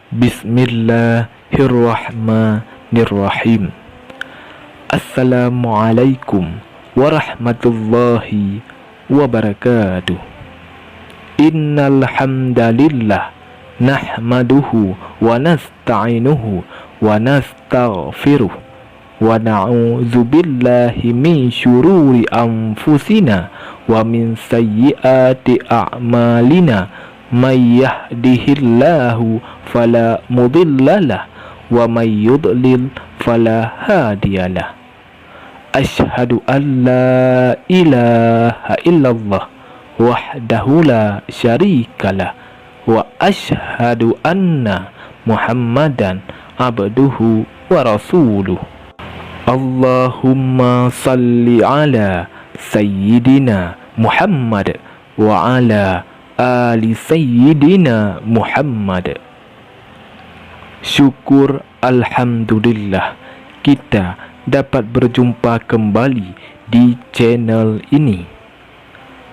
Bismillahirrahmanirrahim. Assalamualaikum warahmatullahi wabarakatuh. Innal hamdalillah nahmaduhu wa nasta'inuhu wa nastaghfiruh wa na'udzu billahi min syururi anfusina wa min sayyiati a'malina. May yahdihillahu fala mudhillalah wa may yudlil fala hadiyalah. Asyhadu an la ilaha illallah wahdahu la syarikalah wa asyhadu anna Muhammadan abduhu wa rasuluh. Allahumma salli ala sayyidina Muhammad wa ala ali sayyidina Muhammad. Syukur alhamdulillah kita dapat berjumpa kembali di channel ini.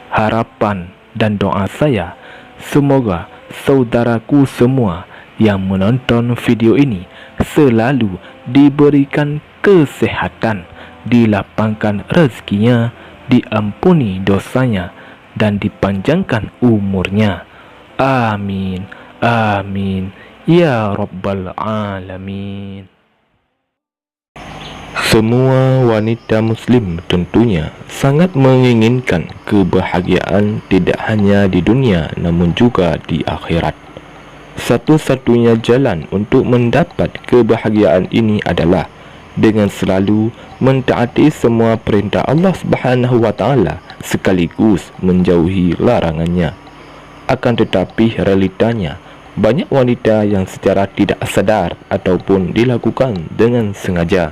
Harapan dan doa saya, semoga saudaraku semua yang menonton video ini selalu diberikan kesehatan, dilapangkan rezekinya, diampuni dosanya, dan dipanjangkan umurnya. Amin, amin, ya rabbal alamin. Semua wanita muslim tentunya sangat menginginkan kebahagiaan tidak hanya di dunia namun juga di akhirat. Satu-satunya jalan untuk mendapat kebahagiaan ini adalah dengan selalu mentaati semua perintah Allah Subhanahu wa taala sekaligus menjauhi larangannya. Akan tetapi realitanya banyak wanita yang secara tidak sadar ataupun dilakukan dengan sengaja.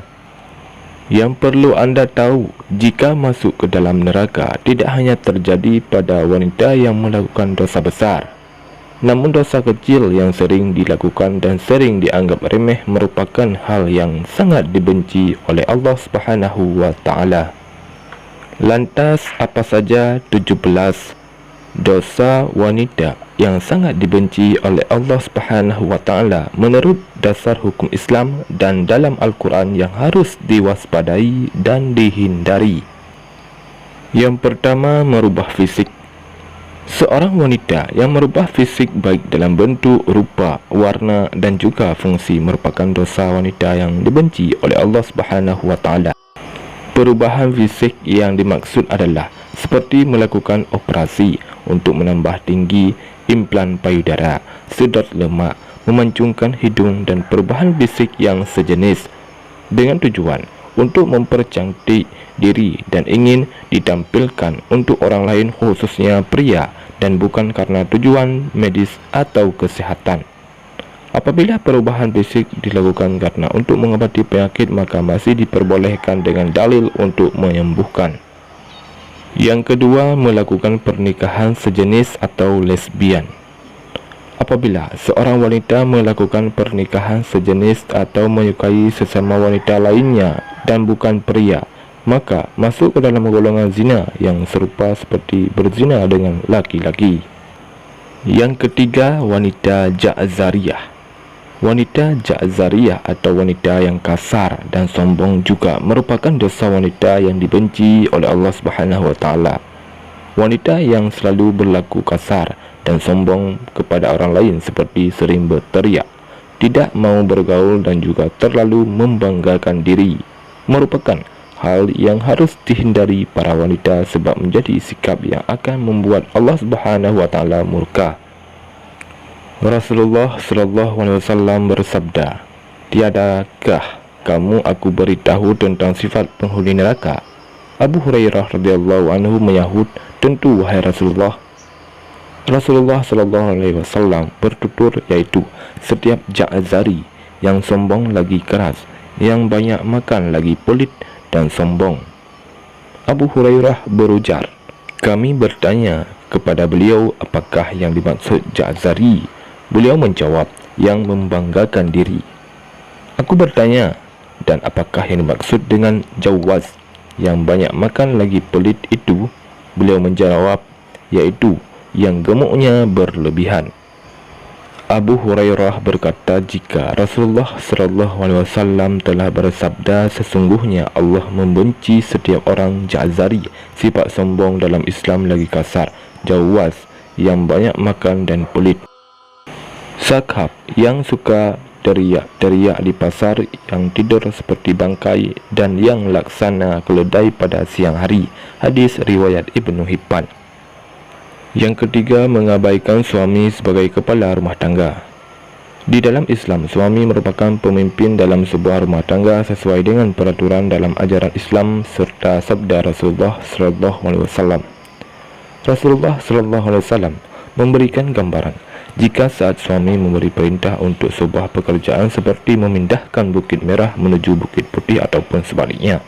Yang perlu anda tahu, jika masuk ke dalam neraka tidak hanya terjadi pada wanita yang melakukan dosa besar, namun dosa kecil yang sering dilakukan dan sering dianggap remeh merupakan hal yang sangat dibenci oleh Allah Subhanahu wa taala. Lantas apa saja 17 dosa wanita yang sangat dibenci oleh Allah Subhanahu wa taala menurut dasar hukum Islam dan dalam Al-Quran yang harus diwaspadai dan dihindari? Yang pertama, merubah fisik. Seorang wanita yang merubah fisik baik dalam bentuk, rupa, warna dan juga fungsi merupakan dosa wanita yang dibenci oleh Allah Subhanahu wa taala. Perubahan fisik yang dimaksud adalah seperti melakukan operasi untuk menambah tinggi, implan payudara, sedot lemak, memancungkan hidung dan perubahan fisik yang sejenis dengan tujuan untuk mempercantik diri dan ingin ditampilkan untuk orang lain khususnya pria dan bukan karena tujuan medis atau kesehatan. Apabila perubahan fisik dilakukan karena untuk mengobati penyakit, maka masih diperbolehkan dengan dalil untuk menyembuhkan. Yang kedua, melakukan pernikahan sejenis atau lesbian. Apabila seorang wanita melakukan pernikahan sejenis atau menyukai sesama wanita lainnya dan bukan pria, maka masuk ke dalam golongan zina yang serupa seperti berzina dengan laki-laki. Yang ketiga, wanita ja'zariyah. Wanita ja'zariyah atau wanita yang kasar dan sombong juga merupakan dosa wanita yang dibenci oleh Allah Subhanahu wa taala. Wanita yang selalu berlaku kasar dan sombong kepada orang lain seperti sering berteriak, tidak mau bergaul dan juga terlalu membanggakan diri merupakan hal yang harus dihindari para wanita sebab menjadi sikap yang akan membuat Allah Subhanahu wa taala murka. Rasulullah sallallahu alaihi wasallam bersabda, "Tiadakah kamu aku beritahu tentang sifat penghuni neraka?" Abu Hurairah radhiyallahu anhu menyahut, "Tentu wahai Rasulullah." Rasulullah sallallahu alaihi wasallam bertutur, yaitu setiap ja'zari yang sombong lagi keras, yang banyak makan lagi pelit dan sombong. Abu Hurairah berujar, kami bertanya kepada beliau apakah yang dimaksud ja'zari. Beliau menjawab, yang membanggakan diri. Aku bertanya, dan apakah yang dimaksud dengan jawaz, yang banyak makan lagi pelit itu? Beliau menjawab, yaitu yang gemuknya berlebihan. Abu Hurairah berkata, jika Rasulullah SAW telah bersabda, sesungguhnya Allah membenci setiap orang ja'zari, sifat sombong dalam Islam lagi kasar, jawaz, yang banyak makan dan pelit, sakhab, yang suka teriak-teriak di pasar, yang tidur seperti bangkai, dan yang laksana keledai pada siang hari. Hadis riwayat Ibnu Hibban. Yang ketiga, mengabaikan suami sebagai kepala rumah tangga. Di dalam Islam, suami merupakan pemimpin dalam sebuah rumah tangga sesuai dengan peraturan dalam ajaran Islam serta sabda Rasulullah SAW. Rasulullah SAW memberikan gambaran jika saat suami memberi perintah untuk sebuah pekerjaan seperti memindahkan Bukit Merah menuju Bukit Putih ataupun sebaliknya,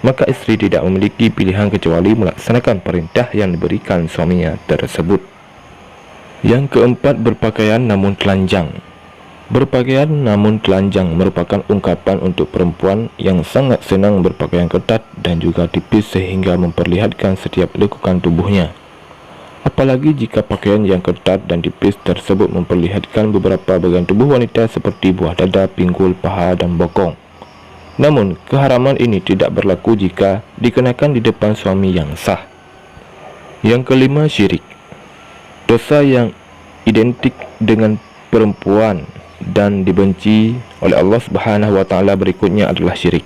maka istri tidak memiliki pilihan kecuali melaksanakan perintah yang diberikan suaminya tersebut. Yang keempat, berpakaian namun telanjang. Berpakaian namun telanjang merupakan ungkapan untuk perempuan yang sangat senang berpakaian ketat dan juga tipis sehingga memperlihatkan setiap lekukan tubuhnya. Apalagi jika pakaian yang ketat dan tipis tersebut memperlihatkan beberapa bagian tubuh wanita seperti buah dada, pinggul, paha, dan bokong. Namun, keharaman ini tidak berlaku jika dikenakan di depan suami yang sah. Yang kelima, syirik. Dosa yang identik dengan perempuan dan dibenci oleh Allah Subhanahu wa taala berikutnya adalah syirik.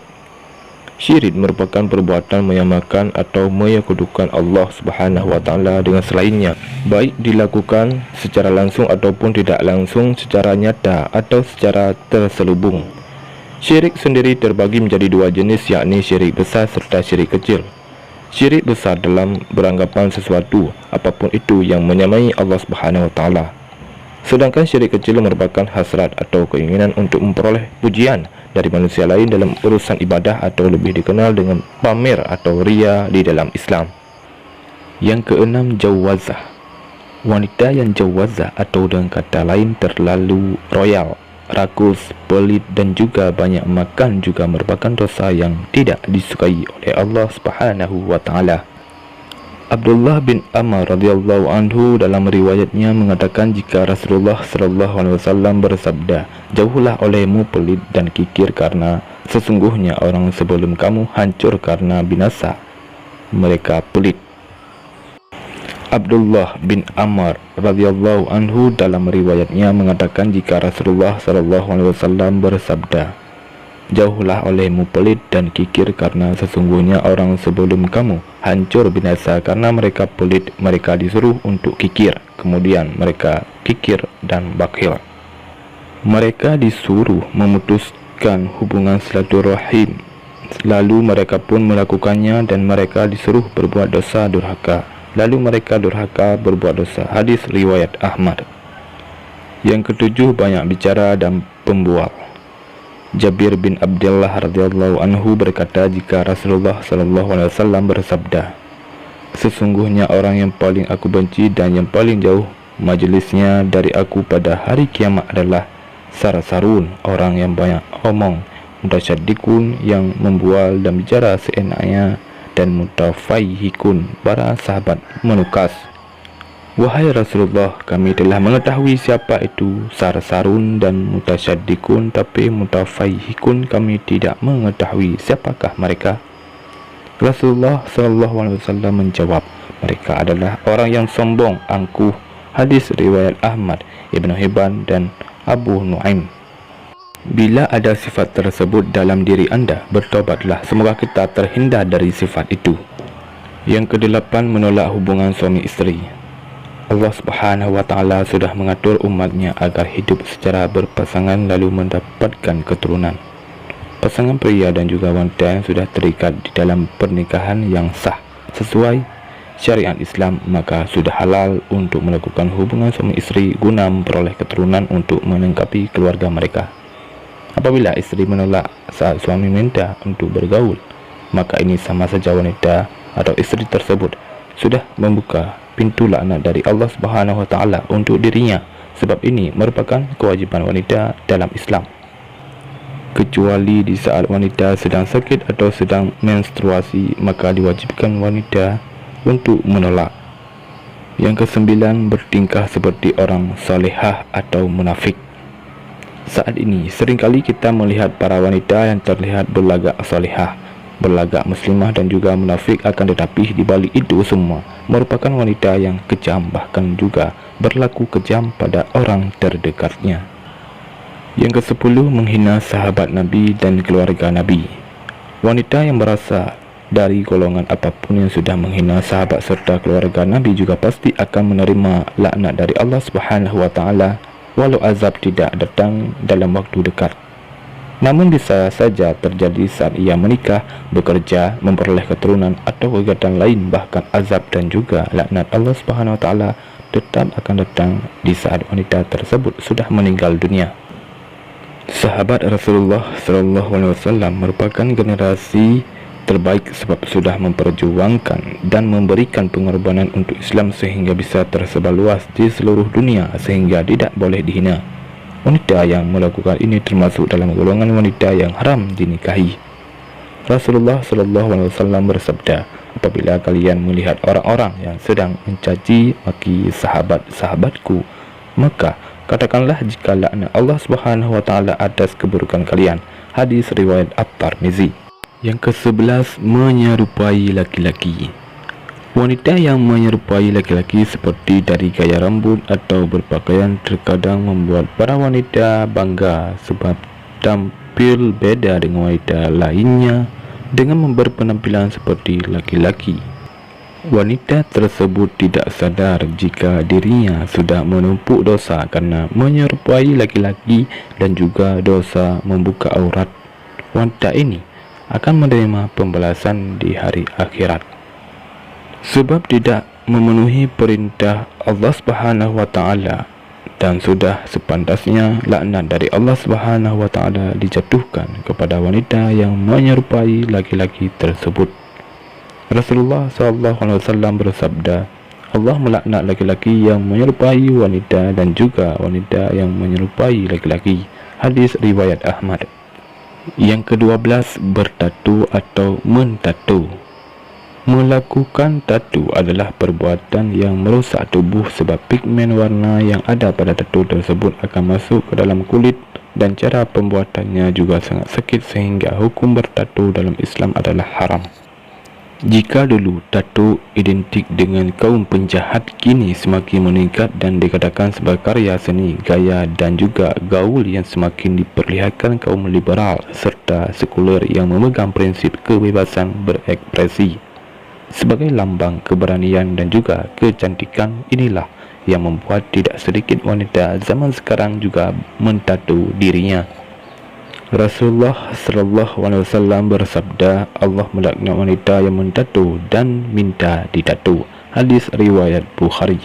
Syirik merupakan perbuatan menyamakan atau menyekutukan Allah Subhanahu wa taala dengan selainnya, baik dilakukan secara langsung ataupun tidak langsung, secara nyata atau secara terselubung. Syirik sendiri terbagi menjadi dua jenis, yakni syirik besar serta syirik kecil. Syirik besar dalam beranggapan sesuatu apapun itu yang menyamai Allah Subhanahu wa taala. Sedangkan syirik kecil merupakan hasrat atau keinginan untuk memperoleh pujian dari manusia lain dalam urusan ibadah atau lebih dikenal dengan pamer atau riya di dalam Islam. Yang keenam, jawazah. Wanita yang jawazah atau dengan kata lain terlalu royal, rakus, pelit dan juga banyak makan juga merupakan dosa yang tidak disukai oleh Allah Subhanahu wa taala. Abdullah bin Amr radhiyallahu anhu dalam riwayatnya mengatakan, jika Rasulullah SAW bersabda, jauhlah olehmu pelit dan kikir, karena sesungguhnya orang sebelum kamu hancur karena binasa mereka pelit. Abdullah bin Amr radhiyallahu anhu dalam riwayatnya mengatakan, jika Rasulullah SAW bersabda, jauhlah olehmu pelit dan kikir, karena sesungguhnya orang sebelum kamu hancur binasa karena mereka pelit, mereka disuruh untuk kikir, kemudian mereka kikir dan bakhil. Mereka disuruh memutuskan hubungan silaturahim, lalu mereka pun melakukannya, dan mereka disuruh berbuat dosa durhaka, lalu mereka durhaka berbuat dosa. Hadis riwayat Ahmad. Yang ketujuh, banyak bicara dan pembual. Jabir bin Abdullah radhiyallahu anhu berkata, jika Rasulullah SAW bersabda, sesungguhnya orang yang paling aku benci dan yang paling jauh majelisnya dari aku pada hari kiamat adalah sarsarun, orang yang banyak omong, mutasyaddiqun, yang membual dan bicara seenaknya, dan mutafaihikun, para sahabat menukas. Wahai Rasulullah, kami telah mengetahui siapa itu sarsarun dan mutasyaddiqun, tapi mutafaihikun kami tidak mengetahui siapakah mereka. Rasulullah SAW menjawab, mereka adalah orang yang sombong, angkuh. Hadis riwayat Ahmad, Ibnu Hibban dan Abu Nuaim. Bila ada sifat tersebut dalam diri anda, bertobatlah, semoga kita terhindar dari sifat itu. Yang kedelapan, menolak hubungan suami istri. Allah Subhanahu wa taala sudah mengatur umatnya agar hidup secara berpasangan lalu mendapatkan keturunan. Pasangan pria dan juga wanita yang sudah terikat di dalam pernikahan yang sah sesuai syariat Islam, maka sudah halal untuk melakukan hubungan suami istri guna memperoleh keturunan untuk melengkapi keluarga mereka. Apabila istri menolak saat suami minta untuk bergaul, maka ini sama saja wanita atau istri tersebut sudah membuka pintu laknat dari Allah Subhanahu wa taala untuk dirinya, sebab ini merupakan kewajiban wanita dalam Islam. Kecuali di saat wanita sedang sakit atau sedang menstruasi, maka diwajibkan wanita untuk menolak. Yang kesembilan, bertingkah seperti orang salihah atau munafik. Saat ini, seringkali kita melihat para wanita yang terlihat berlagak salihah, berlagak muslimah dan juga munafik, akan tetapi di balik itu semua merupakan wanita yang kejam, bahkan juga berlaku kejam pada orang terdekatnya. Yang ke-10, menghina sahabat Nabi dan keluarga Nabi. Wanita yang berasal dari golongan apapun yang sudah menghina sahabat serta keluarga Nabi juga pasti akan menerima laknat dari Allah Subhanahu wa taala, walau azab tidak datang dalam waktu dekat. Namun bisa saja terjadi saat ia menikah, bekerja, memperoleh keturunan atau kegiatan lain. Bahkan azab dan juga laknat Allah Subhanahu wa taala tetap akan datang di saat wanita tersebut sudah meninggal dunia. Sahabat Rasulullah SAW merupakan generasi terbaik sebab sudah memperjuangkan dan memberikan pengorbanan untuk Islam sehingga bisa tersebar luas di seluruh dunia sehingga tidak boleh dihina. Wanita yang melakukan ini termasuk dalam golongan wanita yang haram dinikahi. Rasulullah SAW bersabda, apabila kalian melihat orang-orang yang sedang mencaci maki sahabat-sahabatku, maka katakanlah jika laknat Allah Subhanahu wa taala atas keburukan kalian. Hadis riwayat At-Tirmizi. Yang ke-11, menyerupai laki-laki. Wanita yang menyerupai laki-laki seperti dari gaya rambut atau berpakaian terkadang membuat para wanita bangga sebab tampil beda dengan wanita lainnya dengan berpenampilan seperti laki-laki. Wanita tersebut tidak sadar jika dirinya sudah menumpuk dosa karena menyerupai laki-laki dan juga dosa membuka aurat. Wanita ini akan menerima pembalasan di hari akhirat sebab tidak memenuhi perintah Allah Subhanahu wa taala, dan sudah sepantasnya laknat dari Allah Subhanahu wa taala dijatuhkan kepada wanita yang menyerupai laki-laki tersebut. Rasulullah SAW bersabda, Allah melaknat laki-laki yang menyerupai wanita dan juga wanita yang menyerupai laki-laki. Hadis riwayat Ahmad. Yang ke-12, bertatu atau mentatu. Melakukan tatu adalah perbuatan yang merosak tubuh sebab pigmen warna yang ada pada tatu tersebut akan masuk ke dalam kulit dan cara pembuatannya juga sangat sakit sehingga hukum bertatu dalam Islam adalah haram. Jika dulu tatu identik dengan kaum penjahat, kini semakin meningkat dan dikatakan sebagai karya seni, gaya dan juga gaul yang semakin diperlihatkan kaum liberal serta sekuler yang memegang prinsip kebebasan berekspresi. Sebagai lambang keberanian dan juga kecantikan, inilah yang membuat tidak sedikit wanita zaman sekarang juga mentatu dirinya. Rasulullah SAW bersabda, Allah melaknat wanita yang mentatu dan minta ditatu. Hadis riwayat Bukhari.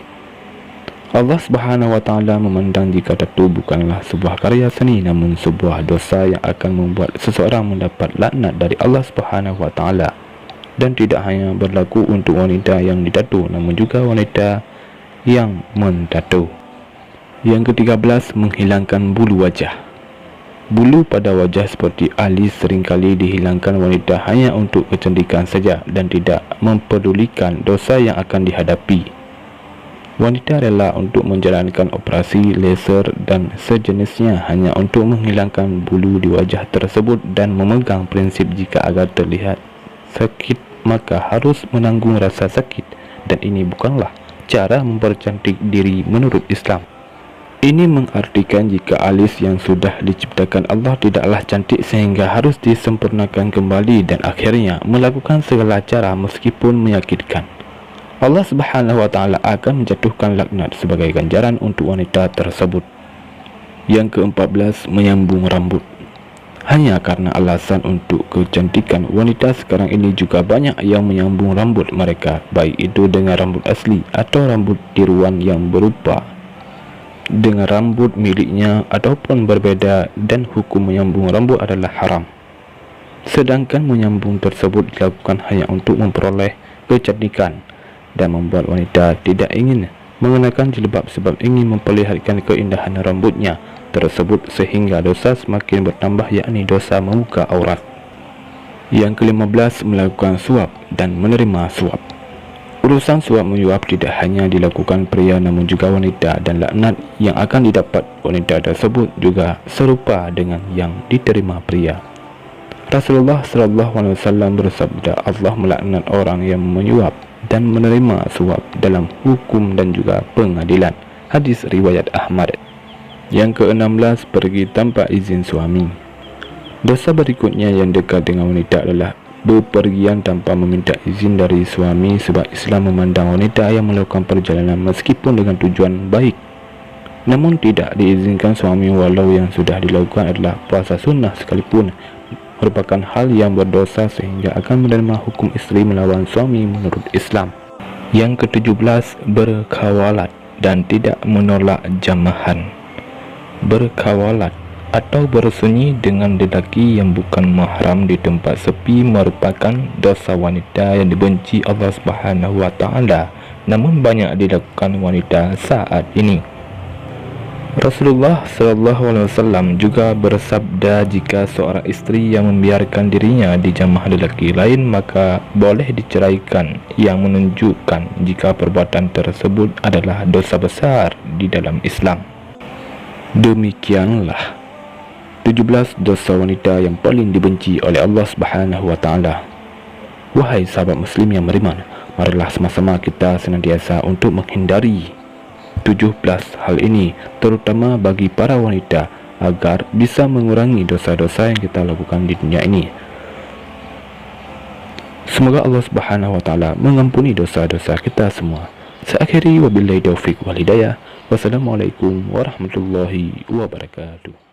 Allah Subhanahu wa taala memandang jika tatu bukanlah sebuah karya seni namun sebuah dosa yang akan membuat seseorang mendapat laknat dari Allah Subhanahu wa taala. Dan tidak hanya berlaku untuk wanita yang ditatu namun juga wanita yang mentatu. Yang ke-13, menghilangkan bulu wajah. Bulu pada wajah seperti alis seringkali dihilangkan wanita hanya untuk kecantikan saja dan tidak mempedulikan dosa yang akan dihadapi. Wanita rela untuk menjalankan operasi laser dan sejenisnya hanya untuk menghilangkan bulu di wajah tersebut dan memegang prinsip jika agar terlihat sakit maka harus menanggung rasa sakit, dan ini bukanlah cara mempercantik diri menurut Islam. Ini mengartikan jika alis yang sudah diciptakan Allah tidaklah cantik sehingga harus disempurnakan kembali dan akhirnya melakukan segala cara meskipun menyakitkan. Allah Subhanahu wa taala akan menjatuhkan laknat sebagai ganjaran untuk wanita tersebut. Yang ke-14, menyambung rambut. Hanya karena alasan untuk kecantikan, wanita sekarang ini juga banyak yang menyambung rambut mereka, baik itu dengan rambut asli atau rambut tiruan yang berupa dengan rambut miliknya ataupun berbeda, dan hukum menyambung rambut adalah haram. Sedangkan menyambung tersebut dilakukan hanya untuk memperoleh kecantikan dan membuat wanita tidak ingin mengenakan jilbab sebab ingin memperlihatkan keindahan rambutnya tersebut sehingga dosa semakin bertambah, yakni dosa membuka aurat. Yang ke-15, melakukan suap dan menerima suap. Urusan suap menyuap tidak hanya dilakukan pria namun juga wanita, dan laknat yang akan didapat wanita tersebut juga serupa dengan yang diterima pria. Rasulullah SAW bersabda, Allah melaknat orang yang menyuap dan menerima suap dalam hukum dan juga pengadilan. Hadis riwayat Ahmad. Yang ke-16, pergi tanpa izin suami. Dosa berikutnya yang dekat dengan wanita adalah bepergian tanpa meminta izin dari suami, sebab Islam memandang wanita yang melakukan perjalanan meskipun dengan tujuan baik namun tidak diizinkan suami, walau yang sudah dilakukan adalah puasa sunnah sekalipun, merupakan hal yang berdosa sehingga akan menerima hukum istri melawan suami menurut Islam. Yang ke-17, berkawalat dan tidak menolak jamahan. Berkawalat atau bersunyi dengan lelaki yang bukan mahram di tempat sepi merupakan dosa wanita yang dibenci Allah Subhanahu wa taala, namun banyak dilakukan wanita saat ini. Rasulullah SAW juga bersabda, jika seorang istri yang membiarkan dirinya dijamah lelaki lain maka boleh diceraikan, yang menunjukkan jika perbuatan tersebut adalah dosa besar di dalam Islam. Demikianlah 17 dosa wanita yang paling dibenci oleh Allah Subhanahu wa taala. Wahai sahabat muslim yang beriman, marilah sama-sama kita senantiasa untuk menghindari 17 hal ini, terutama bagi para wanita, agar bisa mengurangi dosa-dosa yang kita lakukan di dunia ini. Semoga Allah Subhanahu wa taala mengampuni dosa-dosa kita semua. Saya akhiri, wabillahi taufiq wal hidayah. Wassalamualaikum warahmatullahi wabarakatuh.